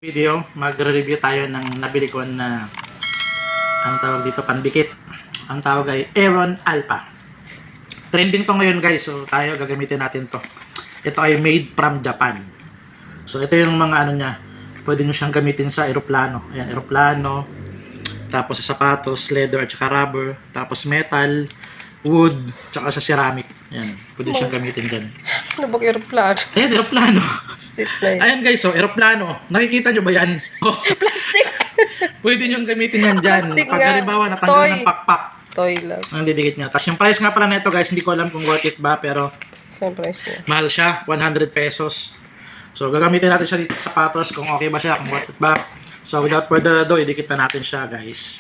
Video, magre-review tayo ng nabili ko na ang tawag dito, pandikit. Ang tawag ay Aeron Alpha. Trending to ngayon guys, so tayo gagamitin natin to. Ito ay made from Japan. So ito yung mga ano niya, pwede nyo siyang gamitin sa eroplano. Ayan, eroplano, tapos sa sapatos, leather at saka rubber, tapos metal, wood, tsaka sa ceramic. Ayan, pwede siyang gamitin dyan. Ano bang aeroplano? Ayan, eroplano. Sit na yun. Ayan guys, so eroplano. Nakikita nyo ba yan? Plastic! Pwede nyo gamitin yan dyan. Plastic Pag nga. halimbawa natanggal Toy. ng pakpak. Toy lang. Ang didikit niya. Tapos yung price nga pala nito guys, hindi ko alam kung worth it ba, pero Saan price niya? mahal siya, 100 pesos. So gagamitin natin siya dito sa sapatos kung okay ba siya, kung worth it ba. So without further ado, idikit na natin siya guys.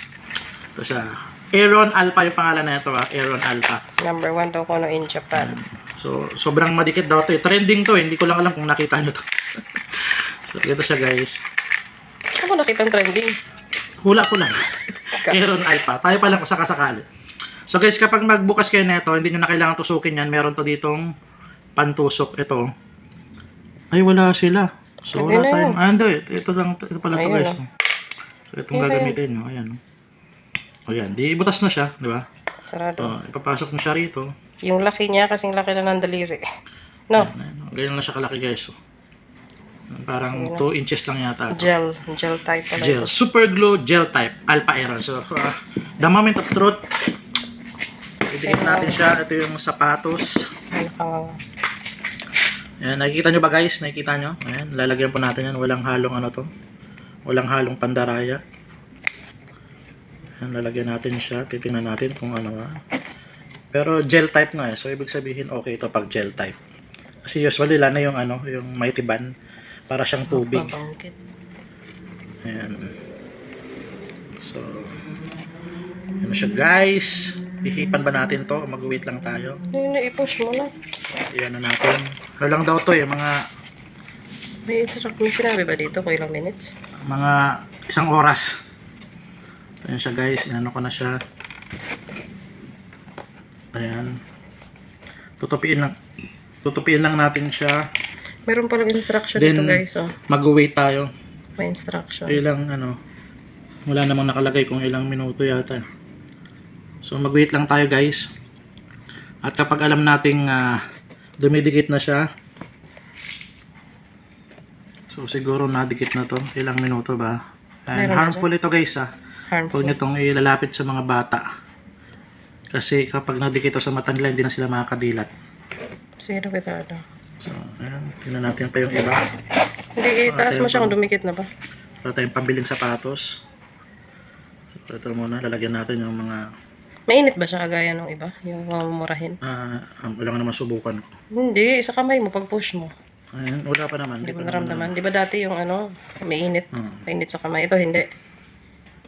Ito siya. Aeron Alpha yung pangalan na ito, Aeron Alpha. Number 1 daw ko no in Japan. So sobrang madikit daw ito. Trending to, hindi ko lang alam kung nakita nyo to. So ito siya guys. Ako nakita ang trending. Hula ko lang. Aeron Alpha. Tayo pa lang kung sakasakali. So guys, kapag magbukas kayo nito, hindi nyo na kailangan tusukin yan. Meron to ditong pantusok. Ito. Ay, wala sila. So Hindi wala na tayong... yun. Ah, hindi. Ito lang. Ito pala to Ayun, guys. oh. So itong Okay. gagamitin nyo. Ayan. O yan. Di butas na siya. Di ba? Sarado. So, ipapasok nyo siya rito. Yung laki niya kasing laki na ng daliri. No? Ayan. Ganyan lang siya kalaki guys. So, parang 2 inches lang yata. Gel. Gel type pala. Gel. Super glue gel type. Alpha Aeron. So, the moment of truth. Idikit natin siya. Ito yung sapatos. Ay, nakanganga. Ayan, nakikita nyo ba guys? Nakikita nyo? Ayan, lalagyan po natin yan. Walang halong ano to. Walang halong pandaraya. Ayan, lalagyan natin siya. Titingnan natin kung ano ba. Pero gel type nga eh. So, ibig sabihin okay ito pag gel type. Kasi usually lang na yung ano, yung mighty band. Para siyang tubig. Babangkit. Ayan. So, ano siya guys. Ihipan ba natin to? Mag-wait lang tayo. Yung na-i-push mo na. Ayan na natin. Ano lang daw to eh. May sinabi ba dito kung ilang minutes? Mga 1 oras. Ayan siya guys. Inano ko na siya. Ayan. Tutupiin lang natin siya. Meron palang instruction Then, dito guys. Oh. Mag-wait tayo. May instruction. Ilang ano. Wala namang nakalagay kung ilang minuto yata. So mag-wait lang tayo guys. At kapag alam nating dumidikit na siya. So siguro nadikit na to. Ilang minuto ba? And Meron harmful ito guys Harmful. Huwag nyo itong ilalapit sa mga bata. Kasi kapag nadikit ito sa mata nila, hindi na sila makakadilat. Sige na kita. So ayan. Tingnan natin pa yung iba. Hindi, itaas mo siya kung dumikit na ba? Wala tayong pambiling sapatos. So ito muna. Lalagyan natin yung mga Mainit ba siya kagaya ng iba? Yung mamumurahin? wala nga naman subukan ko. Hindi, sa kamay mo pag push mo. Ayan, wala pa naman. Hindi mo naramdaman. Di ba dati yung ano, mainit? Hmm. Mainit sa kamay. Ito hindi.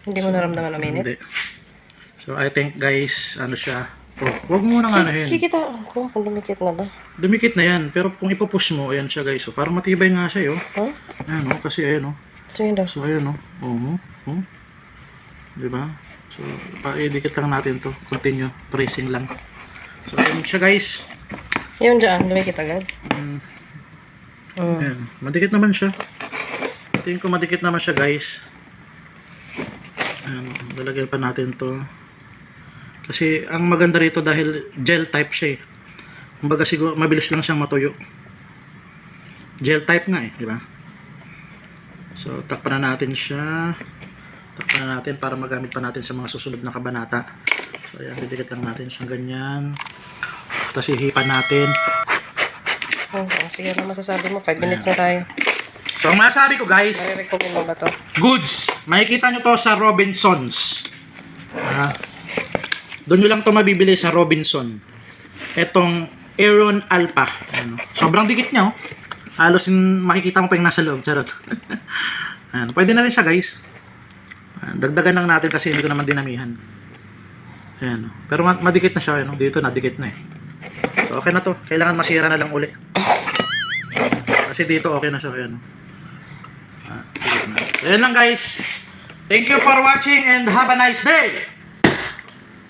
Hindi mo naramdaman na mainit? Hindi. So I think guys, ano siya. Oh, wag mo nang ano yun. Kikita ko kung dumikit na ba. Dumikit na yan. Pero kung ipupush mo, ayan siya guys. So, parang matibay nga siya Huh? Ayan kasi ayan Sige daw. So ayan Diba? So, idikit lang natin to. Continue. Pressing lang. So ayan siya guys. Yun dyan, dumikit agad. Ayan. Madikit naman siya. Tingin ko madikit naman siya guys. Ayan. Lalagyan pa natin to. Kasi ang maganda rito dahil gel type siya eh. Kumbaga siguro mabilis lang siyang matuyo. Gel type nga eh, di ba? So takpan na natin siya. Takpan na natin para magamit pa natin sa mga susunod na kabanata. So ayan, didikit lang natin siyang ganyan. Tapos ihipan natin. Sige na masasabi mo. 5 minutes na tayo. So ang masasabi ko guys, Marirecommend mo ba to? goods. Makikita nyo to sa Robinsons. Doon nyo lang to mabibili sa Robinson. Etong Aeron Alpha. Ano, sobrang dikit niya Halos makikita mo pa yung nasa loob. Charot. Ano, pwede na rin siya guys. Dagdagan lang natin kasi hindi ko naman dinamihan. Ayan. Pero madikit na siya. Dito nadikit na eh. So okay na to. Kailangan masira na lang uli. Kasi dito okay na siya. Ayan. Ayan lang guys. Thank you for watching and have a nice day.